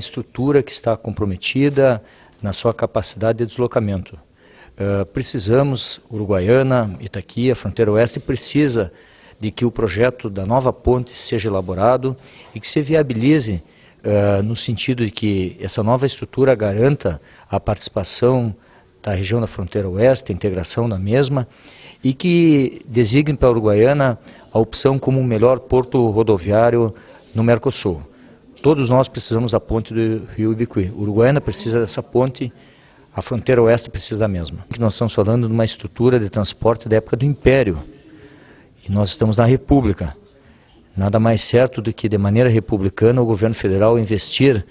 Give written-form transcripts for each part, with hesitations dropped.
estrutura que está comprometida na sua capacidade de deslocamento. Precisamos, Uruguaiana, Itaqui, a fronteira oeste precisa de que o projeto da nova ponte seja elaborado e que se viabilize no sentido de que essa nova estrutura garanta a participação da região da fronteira oeste, a integração da mesma, e que designe para a Uruguaiana a opção como o melhor porto rodoviário no Mercosul. Todos nós precisamos da ponte do Rio Ibiqui. Uruguaiana precisa dessa ponte, a fronteira oeste precisa da mesma. Nós estamos falando de uma estrutura de transporte da época do Império, e nós estamos na República. Nada mais certo do que, de maneira republicana, o governo federal investir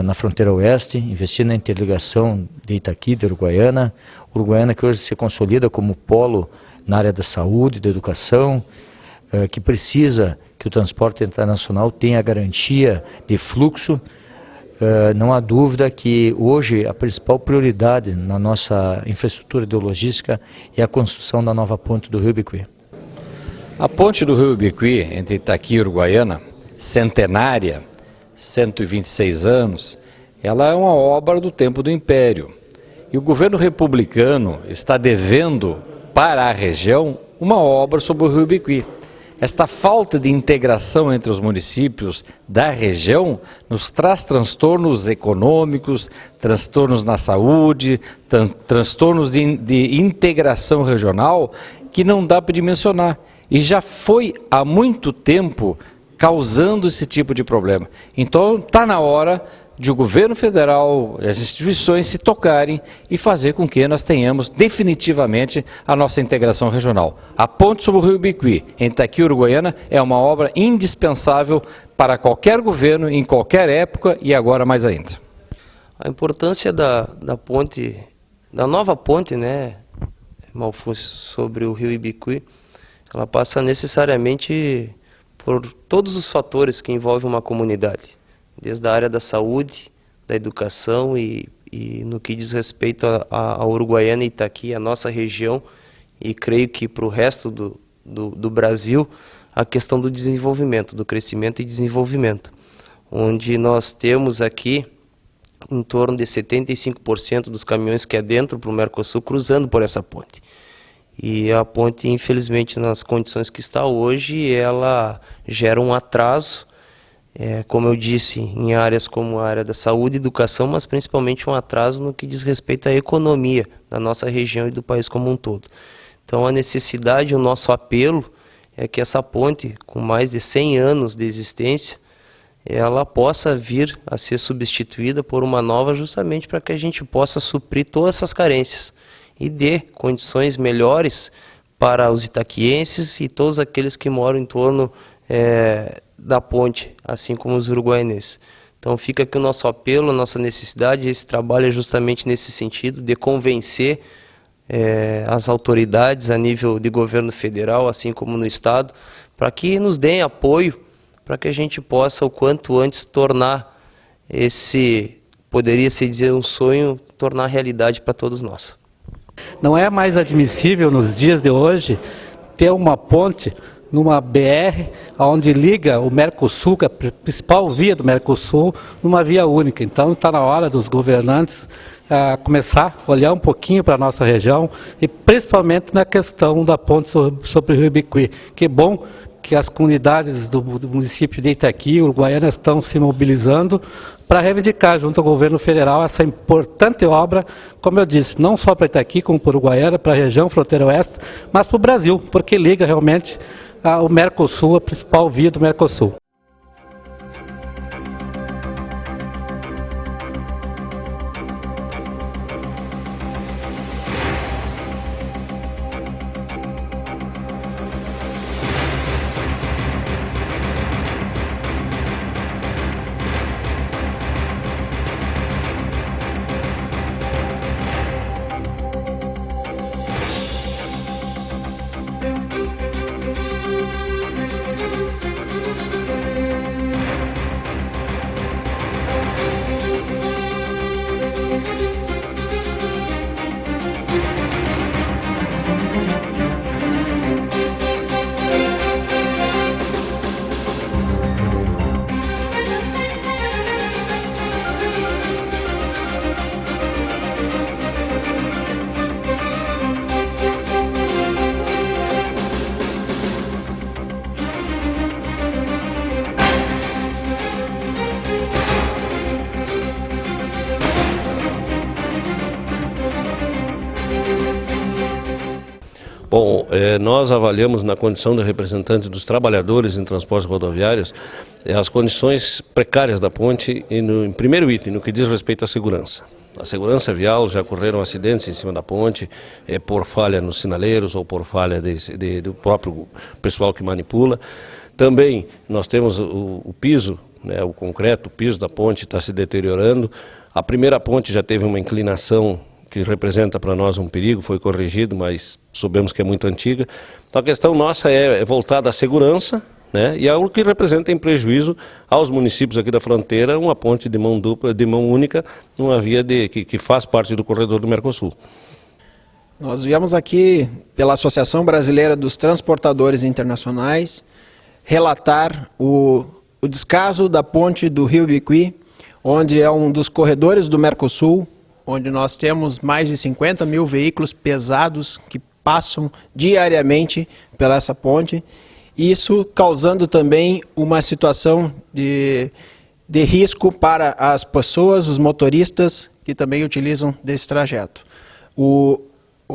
na fronteira oeste, investir na interligação de Itaqui, de Uruguaiana. Uruguaiana que hoje se consolida como polo na área da saúde, da educação, que precisa que o transporte internacional tenha garantia de fluxo. Não há dúvida que hoje a principal prioridade na nossa infraestrutura de logística é a construção da nova ponte do Rio Ibiqui. A ponte do Rio Ibiqui, entre Itaqui e Uruguaiana, centenária, 126 anos, ela é uma obra do tempo do Império. E o governo republicano está devendo para a região uma obra sobre o Rio Ibiqui. Esta falta de integração entre os municípios da região nos traz transtornos econômicos, transtornos na saúde, transtornos de integração regional que não dá para dimensionar. E já foi há muito tempo causando esse tipo de problema. Então está na hora de o governo federal, as instituições se tocarem e fazer com que nós tenhamos definitivamente a nossa integração regional. A ponte sobre o Rio Ibiqui, entre Itaqui e Uruguaiana, é uma obra indispensável para qualquer governo, em qualquer época e agora mais ainda. A importância da ponte, da nova ponte, né, Malfúcio, sobre o Rio Ibiqui, ela passa necessariamente por todos os fatores que envolvem uma comunidade, desde a área da saúde, da educação e no que diz respeito a Uruguaiana e Itaqui, a nossa região, e creio que para o resto do Brasil, a questão do desenvolvimento, do crescimento e desenvolvimento, onde nós temos aqui em torno de 75% dos caminhões que adentram para o Mercosul cruzando por essa ponte. E a ponte, infelizmente, nas condições que está hoje, ela gera um atraso, como eu disse, em áreas como a área da saúde e educação, mas principalmente um atraso no que diz respeito à economia da nossa região e do país como um todo. Então a necessidade, o nosso apelo é que essa ponte, com mais de 100 anos de existência, ela possa vir a ser substituída por uma nova, justamente para que a gente possa suprir todas essas carências e dê condições melhores para os itaquienses e todos aqueles que moram em torno da ponte, assim como os uruguaianenses. Então fica aqui o nosso apelo, a nossa necessidade, esse trabalho é justamente nesse sentido, de convencer as autoridades a nível de governo federal, assim como no estado, para que nos deem apoio, para que a gente possa o quanto antes tornar esse, poderia se dizer um sonho, tornar realidade para todos nós. Não é mais admissível nos dias de hoje ter uma ponte numa BR onde liga o Mercosul, que é a principal via do Mercosul, numa via única. Então está na hora dos governantes começar a olhar um pouquinho para a nossa região e principalmente na questão da ponte sobre o Rio Ibiqui. Que bom que as comunidades do município de Itaqui, Uruguaiana, estão se mobilizando para reivindicar junto ao governo federal essa importante obra, como eu disse, não só para Itaqui, como para Uruguaiana, para a região fronteira oeste, mas para o Brasil, porque liga realmente o Mercosul, a principal via do Mercosul. Bom, nós avaliamos na condição de representante dos trabalhadores em transportes rodoviários as condições precárias da ponte em primeiro item, no que diz respeito à segurança. A segurança vial, já ocorreram acidentes em cima da ponte, por falha nos sinaleiros ou por falha do próprio pessoal que manipula. Também nós temos o piso, né, o concreto, o piso da ponte está se deteriorando. A primeira ponte já teve uma inclinação que representa para nós um perigo, foi corrigido, mas soubemos que é muito antiga. Então a questão nossa é voltada à segurança, né, e é o que representa em prejuízo aos municípios aqui da fronteira uma ponte de mão dupla, de mão única, numa via que faz parte do corredor do Mercosul. Nós viemos aqui pela Associação Brasileira dos Transportadores Internacionais relatar o descaso da ponte do Rio Ibiqui, onde é um dos corredores do Mercosul, onde nós temos mais de 50 mil veículos pesados que passam diariamente pela essa ponte, isso causando também uma situação de risco para as pessoas, os motoristas que também utilizam desse trajeto.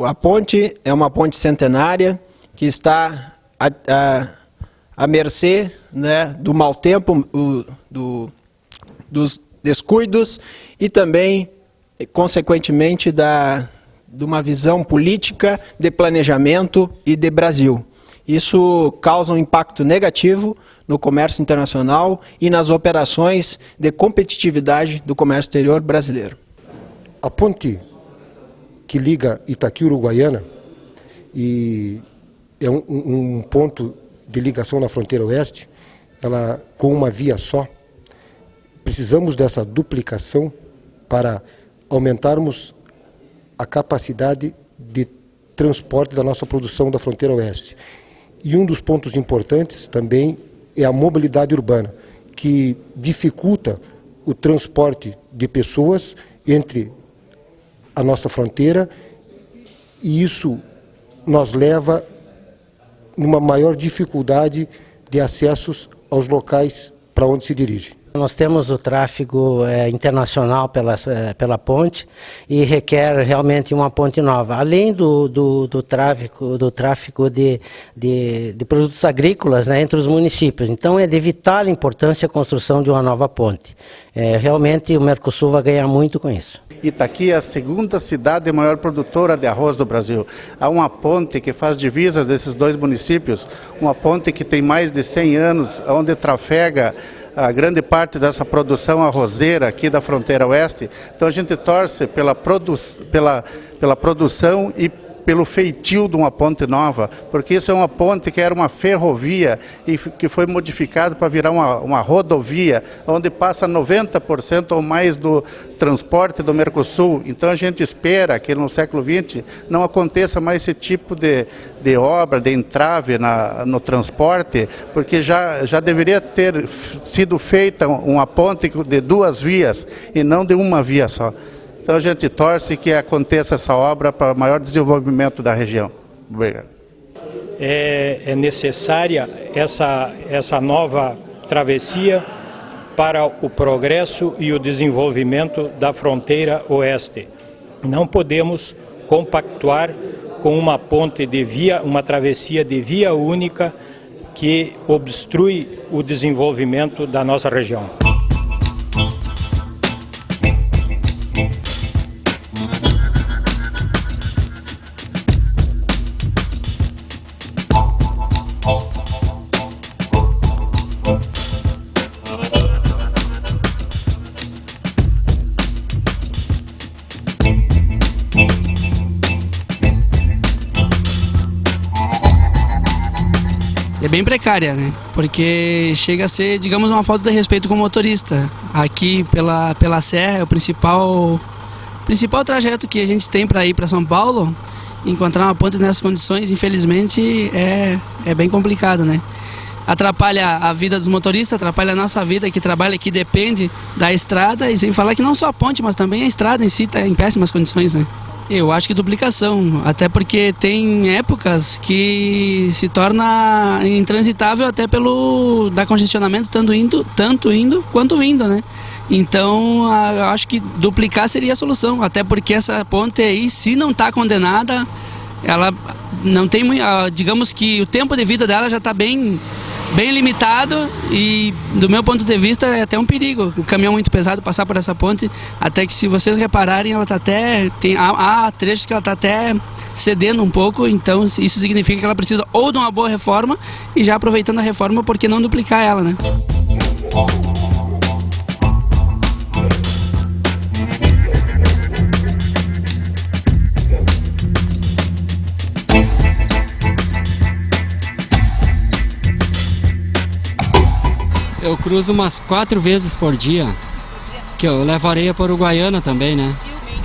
A ponte é uma ponte centenária que está à mercê, né, do mau tempo, dos descuidos e também, consequentemente, de uma visão política de planejamento e de Brasil. Isso causa um impacto negativo no comércio internacional e nas operações de competitividade do comércio exterior brasileiro. A ponte que liga Itaqui e Uruguaiana e é um ponto de ligação na fronteira oeste, ela com uma via só. Precisamos dessa duplicação para aumentarmos a capacidade de transporte da nossa produção da fronteira oeste. E um dos pontos importantes também é a mobilidade urbana, que dificulta o transporte de pessoas entre a nossa fronteira, e isso nos leva numa maior dificuldade de acessos aos locais para onde se dirige. Nós temos o tráfego internacional pela ponte e requer realmente uma ponte nova. Além do tráfego de produtos agrícolas, né, entre os municípios. Então é de vital importância a construção de uma nova ponte. Realmente o Mercosul vai ganhar muito com isso. Itaqui é a segunda cidade maior produtora de arroz do Brasil. Há uma ponte que faz divisas desses dois municípios, uma ponte que tem mais de 100 anos, onde trafega a grande parte dessa produção arrozeira aqui da fronteira oeste. Então a gente torce pela produção e pelo feitio de uma ponte nova, porque isso é uma ponte que era uma ferrovia e que foi modificada para virar uma rodovia, onde passa 90% ou mais do transporte do Mercosul. Então a gente espera que no século XX não aconteça mais esse tipo de obra, de entrave no transporte, porque já deveria ter sido feita uma ponte de 2 vias e não de uma via só. Então a gente torce que aconteça essa obra para maior desenvolvimento da região. Obrigado. É necessária essa nova travessia para o progresso e o desenvolvimento da fronteira oeste. Não podemos compactuar com uma ponte de via, uma travessia de via única que obstrui o desenvolvimento da nossa região. É bem precária, né? Porque chega a ser, digamos, uma falta de respeito com o motorista. Aqui pela serra é o principal trajeto que a gente tem para ir para São Paulo. Encontrar uma ponte nessas condições, infelizmente, é bem complicado, né? Atrapalha a vida dos motoristas, atrapalha a nossa vida que trabalha aqui, depende da estrada, e sem falar que não só a ponte, mas também a estrada em si está em péssimas condições, né? Eu acho que duplicação, até porque tem épocas que se torna intransitável até da congestionamento, tanto indo quanto vindo, né? Então, eu acho que duplicar seria a solução, até porque essa ponte aí, se não está condenada, ela não tem muito, digamos que o tempo de vida dela já está bem limitado e, do meu ponto de vista, é até um perigo o caminhão muito pesado passar por essa ponte, até que, se vocês repararem, ela está até, há trechos que ela está até cedendo um pouco, então isso significa que ela precisa ou de uma boa reforma, e já aproveitando a reforma, por que não duplicar ela, né? Eu cruzo umas 4 vezes por dia, que eu levo areia para Uruguaiana também, né?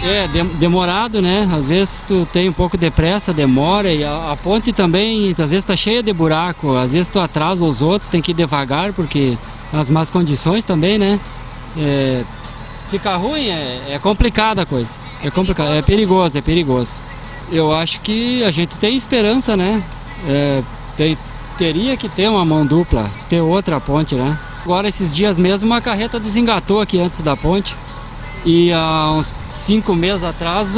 É demorado, né? Às vezes tu tem um pouco de pressa, demora, e a ponte também, às vezes tá cheia de buraco, às vezes tu atrasa os outros, tem que ir devagar, porque as más condições também, né? Fica ruim, é complicada a coisa, é complicado, é perigoso. Eu acho que a gente tem esperança, né? Teria que ter uma mão dupla, ter outra ponte, né? Agora, esses dias mesmo, uma carreta desengatou aqui antes da ponte. E há uns 5 meses atrás,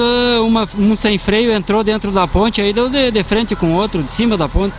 um sem freio entrou dentro da ponte, aí deu de frente com o outro, de cima da ponte.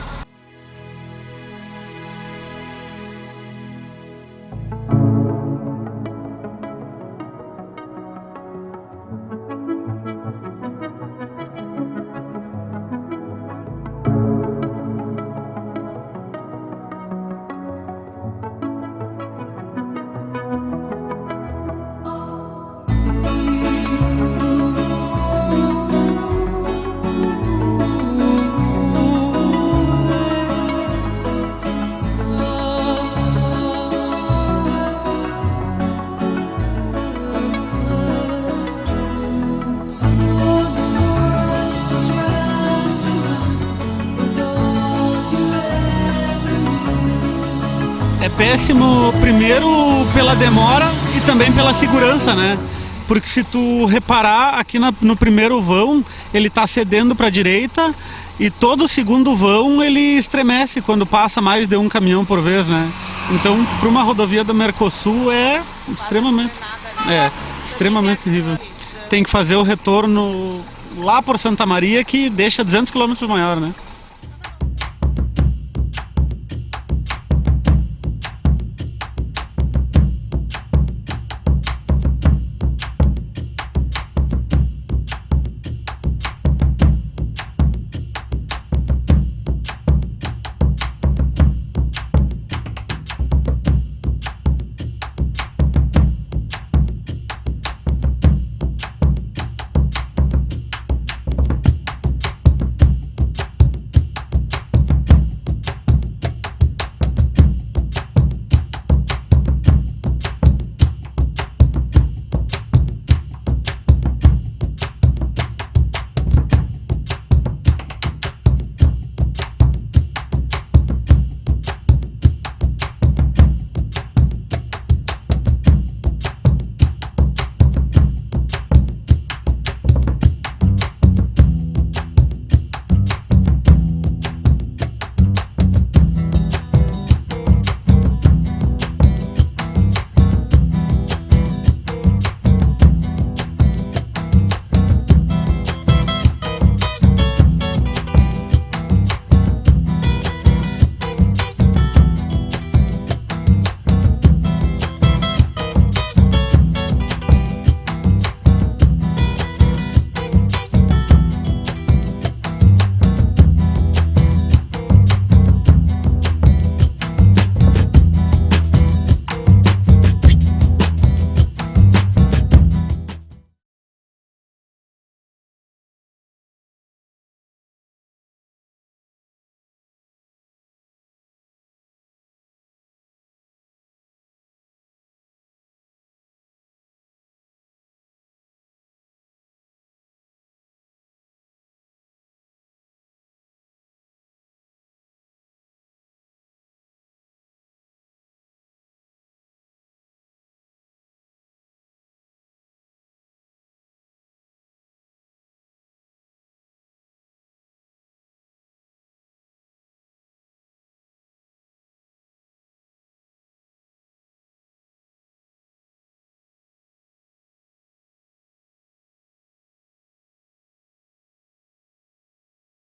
É péssimo, primeiro pela demora e também pela segurança, né? Porque se tu reparar, aqui no primeiro vão, ele está cedendo para a direita, e todo o segundo vão ele estremece quando passa mais de um caminhão por vez, né? Então, para uma rodovia do Mercosul é extremamente terrível. Tem que fazer o retorno lá por Santa Maria, que deixa 200 km maior, né?